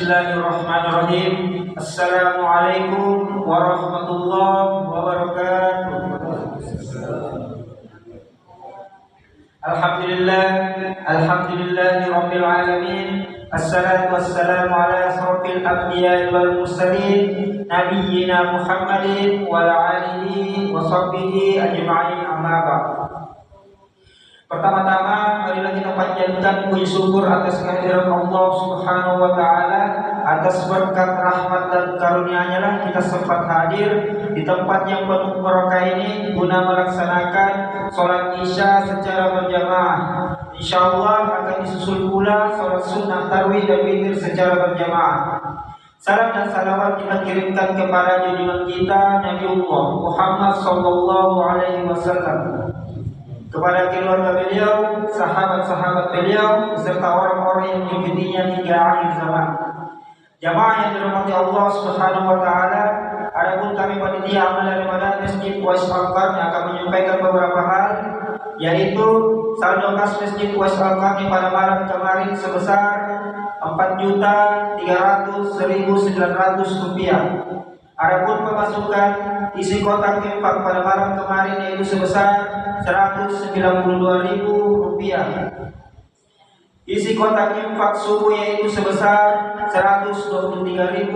Bismillahirrahmanirrahim. Assalamualaikum warahmatullahi wabarakatuh. Alhamdulillahi rabbil alamin. Assalatu wassalamu ala asrofil anbiya'i wal mursalin nabiyyina Muhammadin wa ala alihi wa sahbihi ajma'in, amma ba'd. Pertama-tama, marilah kita panjatkan puji syukur atas kehadiran Allah Subhanahu wa taala. Atas berkat rahmat dan karunia-Nya lah kita sempat hadir di tempat yang penuh barokah ini guna melaksanakan sholat Isya secara berjamaah. Insyaallah akan disusul pula sholat sunnah tarawih dan witir secara berjamaah. Salam dan salawat kita kirimkan kepada junjungan kita Nabiullah Muhammad sallallahu alaihi wasallam, kepada keluarga beliau, sahabat-sahabat beliau, serta orang-orang yang mengikutinya hingga akhir zaman. Jamaah yang dirahmati Allah Subhanahu wa taala, adapun kami panitia amal daripada Masjid Uwais Al-Qarni akan menyampaikan beberapa hal, yaitu saldo kas Masjid Uwais Al-Qarni pada malam kemarin sebesar Rp4.300.900. Adapun pemasukan isi kotak infak pada malam kemarin yaitu sebesar Rp192.000. Isi kotak infak subuh yaitu sebesar Rp123.000.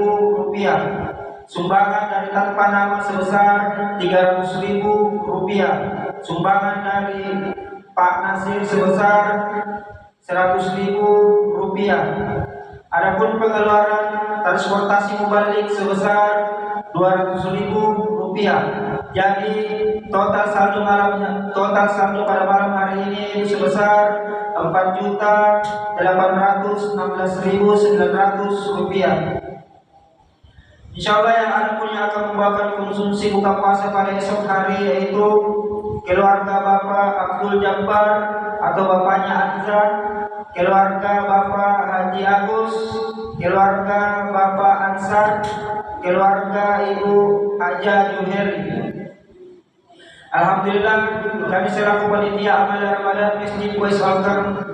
Sumbangan dari tanpa nama sebesar Rp300.000. Sumbangan dari Pak Nasir sebesar Rp100.000. Adapun pengeluaran transportasi mubalik sebesar Rp200.000. Jadi total saldo pada malam hari ini itu sebesar Rp4.816.900. Insyaallah yang akan membawakan konsumsi buka puasa pada esok hari yaitu keluarga Bapak Abdul Jabbar atau bapaknya Azza, keluarga Bapak Haji Agus, keluarga Bapak Ansar, keluarga Ibu Haja Juheri. Alhamdulillah kami selaku panitia amal Ramadan Masjid Uwais Al-Qarni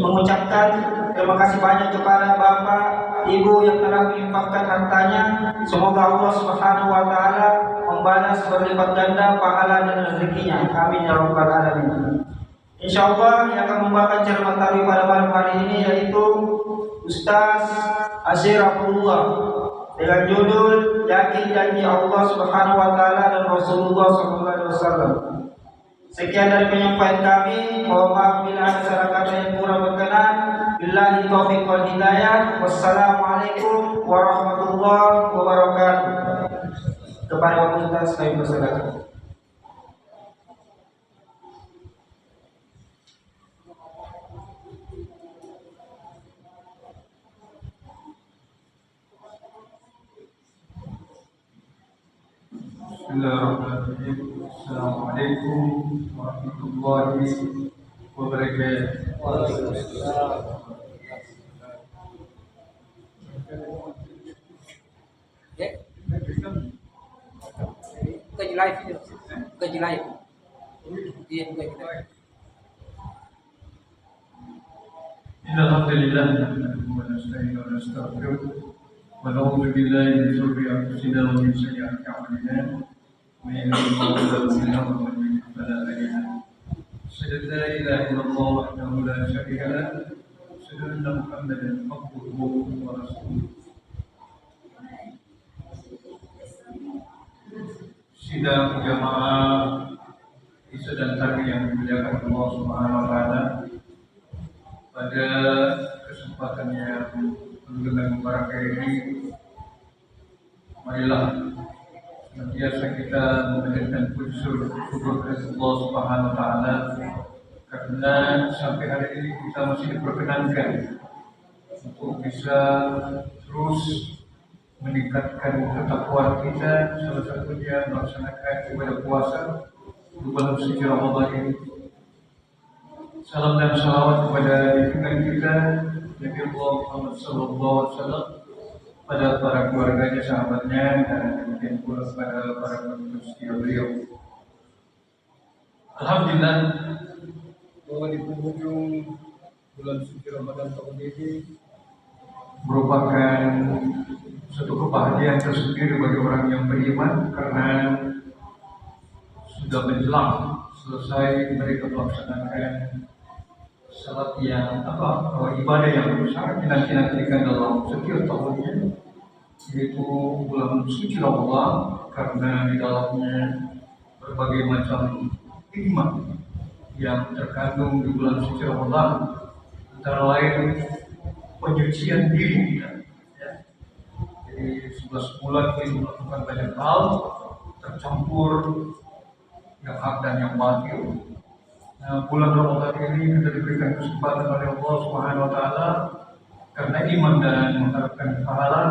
mengucapkan terima kasih banyak kepada Bapak Ibu yang telah menginfakkan hartanya. Semoga Allah Subhanahu wa taala membalas berlipat ganda pahala dan rezekinya. Amin ya rabbal alamin. Insyaallah yang akan membawakan ceramah tarawih pada malam hari ini yaitu Ustaz Asyirafullah dengan judul Yakin Janji Allah Subhanahu wa taala dan Rasulullah sallallahu alaihi wasallam. Sekian dari penyampaian kami. Mohon maaf bila ada salah kata yang kurang berkenan. Billahi taufiq wal hidayah. Wassalamualaikum warahmatullahi wabarakatuh. Kepada Bapak Ustaz kami persilakan. Bismillahirrahmanirrahim. Assalamualaikum warahmatullahi wabarakatuh. Alhamdulillah, wa nasta'inu wa nastaghfiruh wa na'udzu billahi min shururi anfusina wa min sayyi'ati a'malina. May yahdihillahu fala mudilla lahu. Asyhadu an la ilaha illallah wahdahu la syarika lahu wa asyhadu anna Muhammadan abduhu wa rasuluh. Sidang jamaah Isya dan Tarawih yang dimuliakan Allah Subhanahu wa taala, pada kesempatan yang menggembang mubarakah ini, marilah senantiasa kita memanjatkan puji syukur kepada Allah Subhanahu wa taala karena sampai hari ini kita masih diperkenankan untuk bisa terus meningkatkan ketakwaan kita, salah satunya melaksanakan ibadah puasa di bulan suci Ramadan ini. Salam dan salawat kepada junjungan kita Nabi Muhammad sallallahu alaihi wasallam, pada para keluarganya, sahabatnya, dan demikian pula kepada para pengikut setia beliau. Alhamdulillah, bahwa di penghujung bulan suci Ramadan tahun ini merupakan suatu kebahagiaan tersendiri bagi orang yang beriman karena sudah menjelang selesai mereka melaksanakan salat yang ibadah yang sangat dinanti-nantikan dalam setiap tahunnya, yaitu bulan suci Ramadan, karena di dalamnya berbagai macam hikmah yang terkandung di bulan suci Ramadan, antara lain penyucian diri kita. Ya. Jadi 11 bulan ini melakukan banyak hal, tercampur yang hak dan yang batil. Nah, bulan Ramadan ini kita diberikan kesempatan oleh Allah Subhanahu wa taala karena iman dan mengharapkan pahala.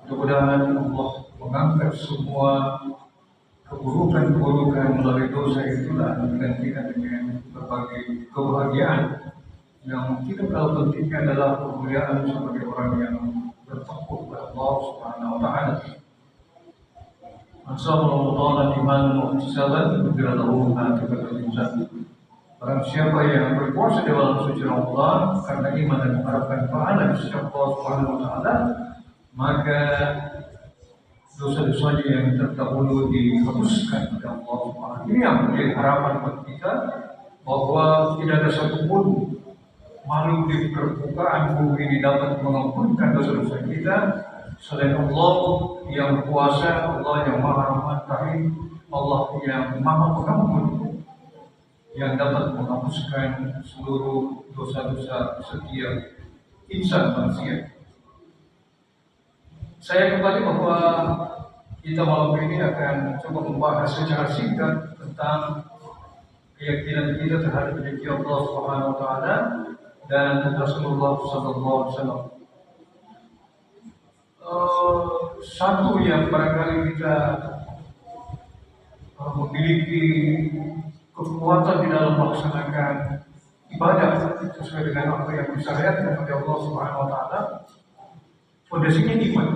Mudah-mudahan Allah mengangkat semua keburukan-keburukan melalui dosa itu dan menggantikan dengan berbagai kebahagiaan yang kita kalau pentingnya adalah kemuliaan sebagai orang yang bertakwa kepada Allah Subhanahu wa taala. Masyaallah Ramadan iman muhtisaban lahu ma taqaddama min dhanbi. Barang siapa yang berpuasa di bulan suci Ramadan karena iman dan mengharapkan pahala dari Allah Subhanahu wa taala, maka dosa-dosanya yang terdahulu dihapuskan oleh Allah Subhanahu. Ini yang menjadi harapan buat kita, bahwa tidak ada satupun makhluk di permukaan bumi ini dapat mengampunkan dosa-dosa kita selain Allah yang kuasa, Allah yang maha rahman rahim, Allah yang maha pengampun, yang dapat menghapuskan seluruh dosa-dosa setiap insan manusia. Saya kembali bahwa kita malam ini akan coba membahas secara singkat tentang keyakinan kita terhadap janji Allah Subhanahu wa taala dan Rasulullah sallallahu alaihi wasallam. Satu yang barangkali kita memiliki kekuatan di dalam melaksanakan ibadah sesuai dengan apa yang disyariatkan oleh Allah Subhanahu wa taala, fondasinya iman.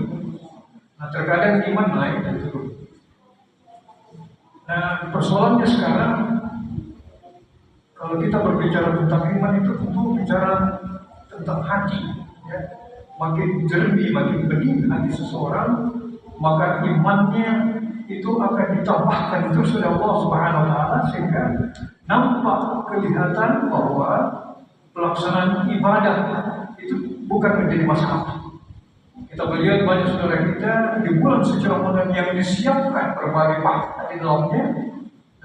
Nah, terkadang iman naik dan turun. Nah, persoalannya sekarang, kalau kita berbicara tentang iman itu tentu bicara tentang hati, ya. Makin jernih, makin bening hati seseorang, maka imannya itu akan ditambahkan terus oleh Allah Subhanahu wa taala sehingga nampak kelihatan bahwa pelaksanaan ibadah itu bukan menjadi masalah. Kita melihat banyak saudara kita di bulan suci Ramadan yang disiapkan berbagai pahala di dalamnya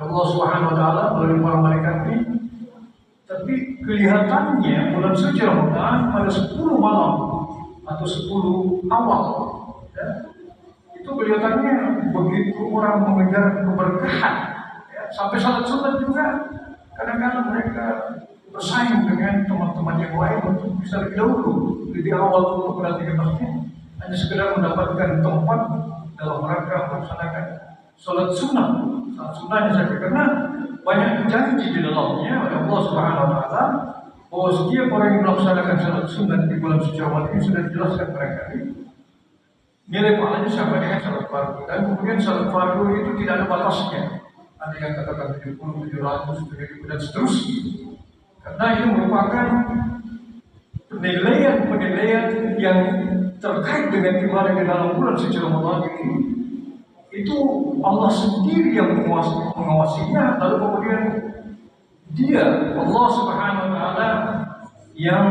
Allah Subhanahu wa taala melalui para malaikat ini, tapi kelihatannya bulan suci Ramadan pada 10 malam atau 10 awal, ya, itu kelihatannya begitu orang mengejar keberkahan, ya, sampai salat sunat juga kadang-kadang mereka bersaing dengan teman-teman yang lain untuk bisa lebih dahulu lebih awal untuk berada di masjid, hanya sekedar mendapatkan tempat dalam rangka melaksanakan salat sunat. Salat sunatnya saja, karena banyak janji di dalamnya oleh Allah Subhanahu wa taala bahwa setiap orang yang melaksanakan salat sunat di bulan suci Ramadan ini sudah dijelaskan barangkali nilai pahalanya sama dengan salat fardu, dan kemudian salat fardu itu tidak ada batasnya. Ada yang katakan 70, 700, 1000 dan seterusnya. Karena itu merupakan penilaian yang terkait dengan ibadah di dalam bulan suci Ramadan ini. Itu Allah sendiri yang mengawasinya, lalu kemudian Dia, Allah Subhanahu wa taala, yang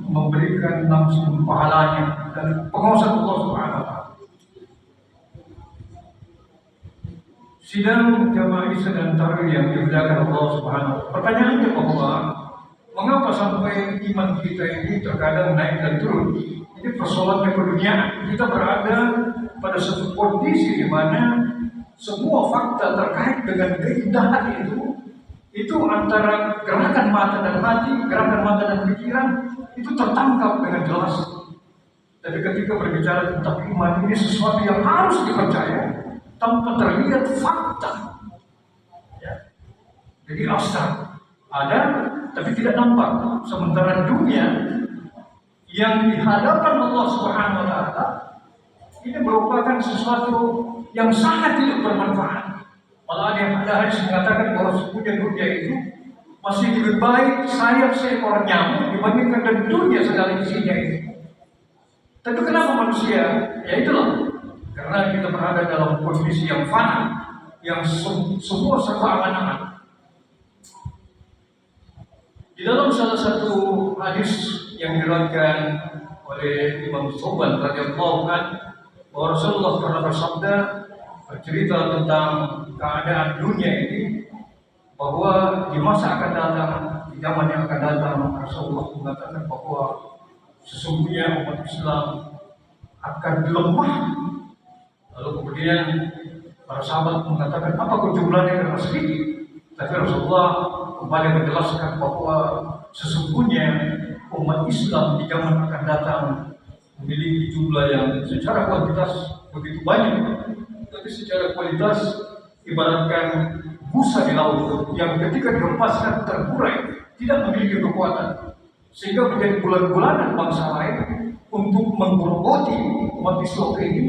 memberikan langsung pahalanya dan pengawasan Allah Subhanahu wa taala. Sidang jamaah Isya dan Tarawih yang dimuliakan Allah Subhanahu wa taala. Pertanyaannya bahwa mengapa sampai iman kita ini terkadang naik dan turun? Ini persoalan keduniaan. Kita berada pada suatu kondisi di mana semua fakta terkait dengan keindahan itu antara gerakan mata dan hati, gerakan mata dan pikiran itu tertangkap dengan jelas. Tapi ketika berbicara tentang iman, ini sesuatu yang harus dipercaya tanpa terlihat fakta. Ya. Jadi abstrak, ada tapi tidak nampak. Sementara dunia yang di hadapan Allah Subhanahu wa taala ini merupakan sesuatu yang sangat tidak bermanfaat. Malah ada hadis mengatakan bahwa sesungguhnya dunia itu masih lebih baik sayap seekor nyamuk dibandingkan dengan dunia segala isinya itu. Tapi kenapa manusia? Ya itulah, karena kita berada dalam kondisi yang fana, yang semua serba angan-angan. Di dalam salah satu hadis yang diriwayatkan oleh Imam Tsoban radhiyallahu anhu, bahwa Rasulullah pernah bersabda, bercerita tentang keadaan dunia ini, bahwa di masa akan datang, di zaman yang akan datang, Rasulullah mengatakan bahwa sesungguhnya umat Islam akan lemah. Lalu kemudian para sahabat mengatakan, apa jumlahnya karena sedikit? Tapi Rasulullah kembali menjelaskan bahwa sesungguhnya umat Islam di zaman akan datang memiliki jumlah yang secara kuantitas begitu banyak, tapi secara kualitas ibaratkan busa di laut yang ketika dilepaskan terburai, tidak memiliki kekuatan, sehingga menjadi bulan-bulanan bangsa lain untuk menggerogoti umat Islam ini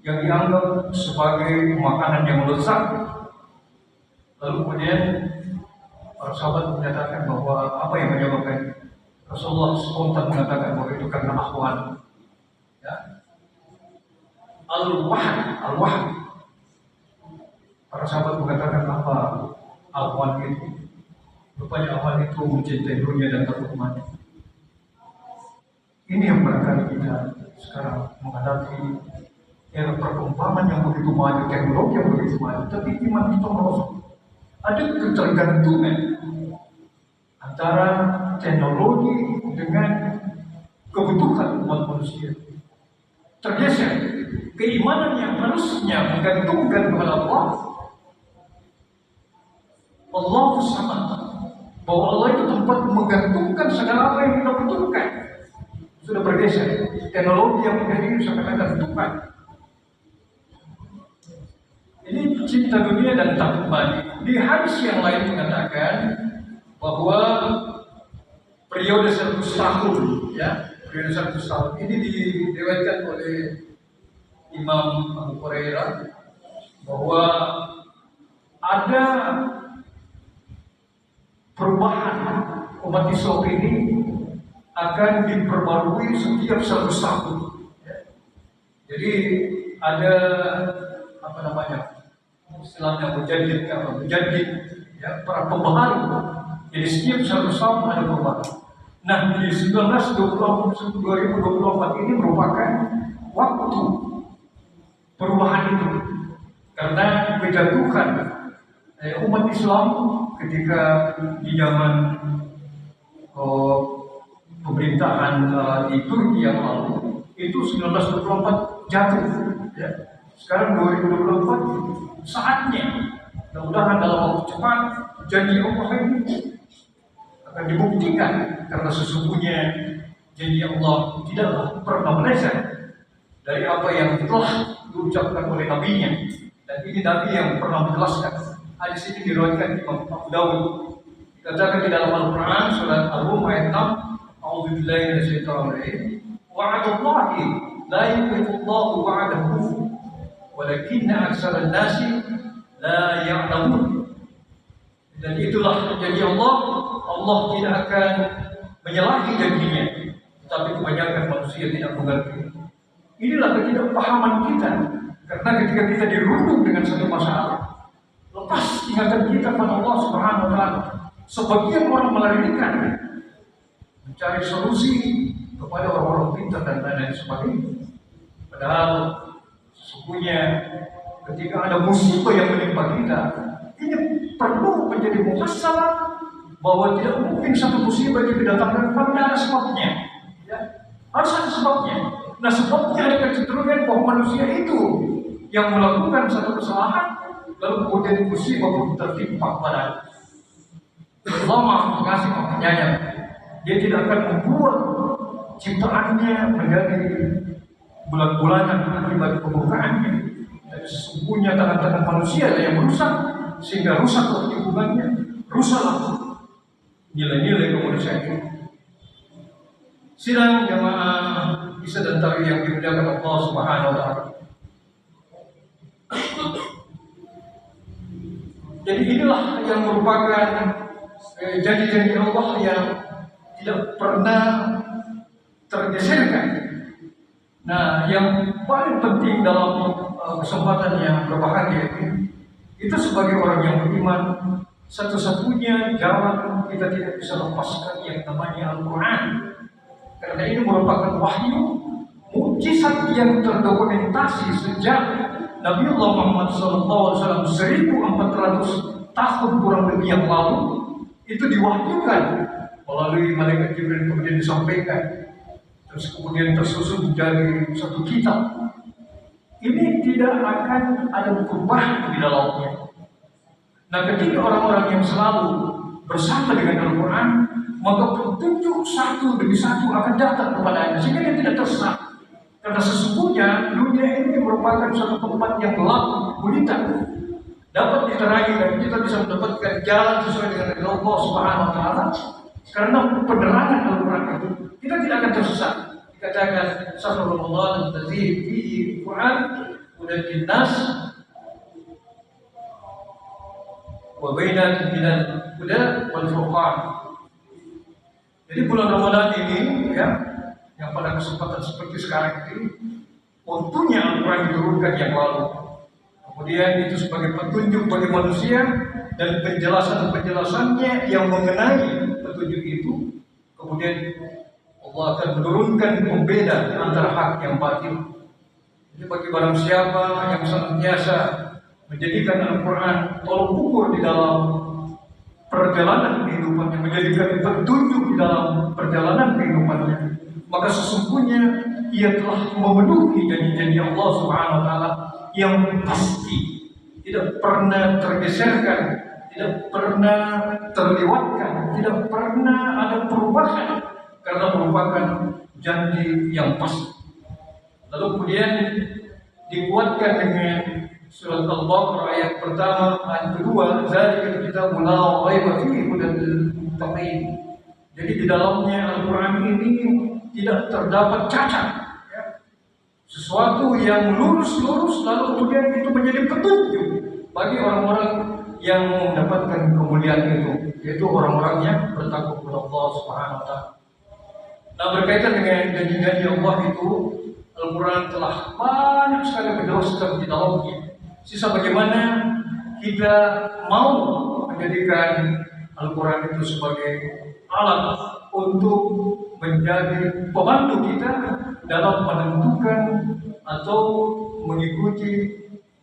yang dianggap sebagai makanan yang lezat. Lalu kemudian para sahabat menyatakan bahwa apa yang menyebabkan? Rasulullah spontan mengatakan bahwa itu karena akhwan, ya, al-wahd. Para sahabat mengatakan apa akhwan itu? Rupanya akhwan itu mencintai dunia dan takut mati. Ini yang barangkali kita sekarang menghadapi era perkembangan yang begitu maju, teknologi yang begitu maju, tapi iman kita merosot. Ada ketergantungan antara teknologi dengan kebutuhan umat manusia. Tergeser keimanan yang harusnya menggantungkan kepada Allah Samad, bahwa Allah itu tempat menggantungkan segala apa yang kita butuhkan, sudah bergeser. Teknologi yang menjadi seakan-akan Tuhan. Ini cinta dunia dan takut mati. Di hadis yang lain mengatakan bahwa periode 100 tahun, ya, periode 100 tahun ini diriwayatkan oleh Imam Abu Hurairah bahwa ada perubahan umat Islam ini akan diperbarui setiap 100 tahun. Ya. Jadi ada apa namanya, istilahnya menjadi ya, para pembaharu. Jadi setiap 100 tahun ada perubahan. Nah, di 2024 ini merupakan waktu perubahan itu, karena kejatuhan umat Islam ketika di zaman pemerintahan di Turki yang lalu itu 1924 jatuh, ya. Sekarang 2024 saatnya, mudah-mudahan dalam waktu cepat janji Allah ini akan dibuktikan, karena sesungguhnya janji Allah tidaklah pernah meleset dari apa yang telah diucapkan oleh nabinya. Dan ini nabi yang pernah menjelaskan. Hadis ini diriwayatkan Imam Abu Dawud. Dikatakan di dalam Al-Quran surat Al-Rum ayat 6, A'udzubillahi minasyaitonir rajim. Wa'adallahi la yukhliqullahu wa'adahu walakinna aktsaran nasi la ya'lamun. Dan itulah janji Allah. Allah tidak akan menyalahi janjinya, tapi kebanyakan manusia tidak mengerti. Inilah ketidakpahaman kita, karena ketika kita dirundung dengan satu masalah, lepas ingatan kita pada Allah Subhanahu wa Ta'ala, sebagian orang melarikan mencari solusi kepada orang-orang pintar dan lain sebagainya. Padahal sesungguhnya ketika ada musibah yang menimpa kita, ini perlu menjadi muhasabah bahwa tidak mungkin satu musibah itu didatangkan karena ada sebabnya, ya. Harus ada sebabnya. Nah, sebabnya ada kecenderungan bahwa manusia itu yang melakukan satu kesalahan, lalu kemudian musibah pun tertimpa padanya. Allah Maha Pengasih, Maha Penyayang. Dia tidak akan membuat ciptaannya menjadi bulan-bulanan akibat pembukaannya. Dan sesungguhnya tangan-tangan manusia yang merusak, sehingga rusaklah lingkungannya, rusaklah nilai-nilai kemanusiaan itu. Sidang jamaah Isya dan Tarawih yang dimuliakan Allah Subhanahu wa Ta'ala. Jadi inilah yang merupakan janji-janji Allah yang tidak pernah tergeserkan. Nah, yang paling penting dalam kesempatan yang berbahagia ini, itu sebagai orang yang beriman, satu-satunya jalan kita tidak bisa lepaskan yang namanya Al-Quran. Karena ini merupakan wahyu, mukjizat yang terdokumentasi sejak Nabiullah Muhammad SAW 1400 tahun kurang lebih yang lalu. Itu diwahyukan melalui malaikat Jibril, kemudian disampaikan, terus kemudian tersusun menjadi satu kitab. Ini tidak akan ada perubahan di dalamnya. Nah, ketika orang-orang yang selalu bersama dengan Al-Quran, maka petunjuk satu demi satu akan datang kepadanya, sehingga dia tidak tersesat. Karena sesungguhnya dunia ini merupakan suatu tempat yang gelap gulita, dapat diterangi dan kita bisa mendapatkan jalan sesuai dengan Allah Subhanahu Wa Taala. Karena penerangan Al-Quran itu, kita tidak akan tersesat. Dikatakan syahrul Ramadan allazi fihi Quran hudan linnas wa bainatin minal huda wal furqan. Jadi bulan Ramadan ini ya, yang pada kesempatan seperti sekarang ini, waktunya Al-Quran diturunkan yang lalu. Kemudian itu sebagai petunjuk bagi manusia dan penjelasan-penjelasannya yang mengenai petunjuk itu. Kemudian Allah akan menurunkan pembeda antara hak yang batil. Jadi bagi barang siapa yang senantiasa menjadikan Al-Quran tolong ukur di dalam perjalanan kehidupannya, menjadikan petunjuk di dalam perjalanan kehidupannya, maka sesungguhnya ia telah memenuhi janji-janji Allah Subhanahu Wa Taala yang pasti, tidak pernah tergeserkan, tidak pernah terlewatkan, tidak pernah ada perubahan, karena merupakan janji yang pasti. Lalu kemudian dikuatkan dengan surat Al-Baqarah ayat pertama, ayat kedua, zalikal kitabu la raiba fihi hudal lil muttaqin. Jadi di dalamnya Al-Quran ini tidak terdapat cacat, ya. Sesuatu yang lurus-lurus, lalu kemudian itu menjadi petunjuk bagi orang-orang yang mendapatkan kemuliaan itu, yaitu orang-orang yang bertakwa kepada Allah Subhanahu Wa Taala. Nah, berkaitan dengan janji-janji Allah itu, Al-Quran telah banyak sekali menjelaskan di dalamnya. Sisa bagaimana kita mau menjadikan Al-Quran itu sebagai alat untuk menjadi pembantu kita dalam menentukan atau mengikuti,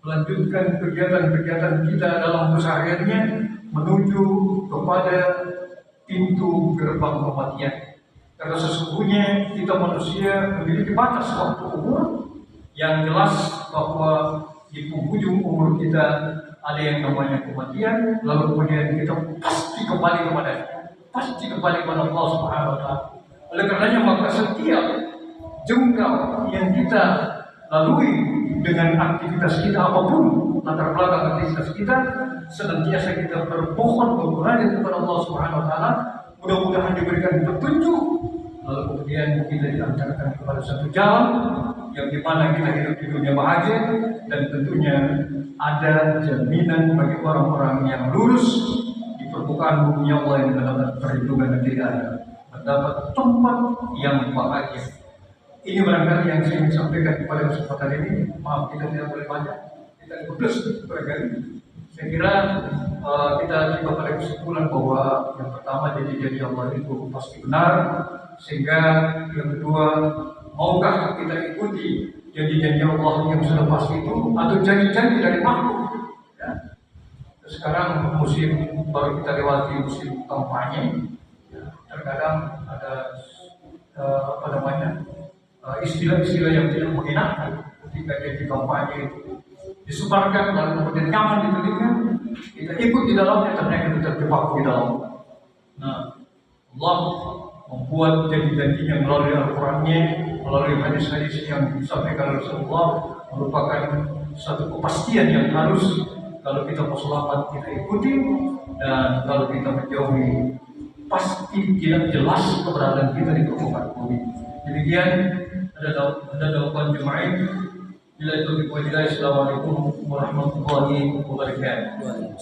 melanjutkan kegiatan-kegiatan kita dalam kesehariannya menuju kepada pintu gerbang kematian. Karena sesungguhnya kita manusia memiliki batas waktu umur yang jelas, bahwa di penghujung umur kita ada yang namanya kematian, lalu kemudian kita pasti kembali kepada Allah Subhanahu Wa Taala. Oleh karenanya maka setiap jengkal yang kita lalui dengan aktivitas kita apapun, latar belakang aktivitas kita, senantiasa kita bermohon bermunajat kepada Allah Subhanahu Wa Taala, mudah-mudahan diberikan petunjuk, lalu kemudian kita diantarkan kepada satu jalan yang dimana kita hidup di dunia bahagia, dan tentunya ada jaminan bagi orang-orang yang lurus di permukaan bumi Allah yang mendapat perlindungan dan tidak ada mendapat tempat yang bahagia. Ini barangkali yang saya ingin sampaikan kepada kesempatan ini. Maaf, kita tidak boleh banyak, kita putus barangkali. Saya kira kita tiba pada kesimpulan bahwa yang pertama, janji-janji Allah itu pasti benar, sehingga yang kedua, maukah kita ikuti janji-janji Allah yang sudah pasti itu, atau janji-janji dari makhluk, ya. Sekarang musim baru kita lewati, musim kampanye, ya. Terkadang ada istilah-istilah yang tidak mengenakan ketika janji kampanye itu disebarkan, lalu kemudian nyaman di telinga, kita ikut di dalamnya, ternyata kita terjebak di dalam. Nah, Allah membuat janji-janjinya melalui Al-Qurannya, melalui hadis-hadis yang disampaikan oleh Rasulullah, merupakan satu kepastian yang harus, kalau kita mau selamat kita ikuti, dan kalau kita menjauhi pasti tidak jelas keberadaan kita di permukaan bumi. Demikian ada jawaban jemaah. Bila itu Assalamualaikum warahmatullahi wabarakatuh.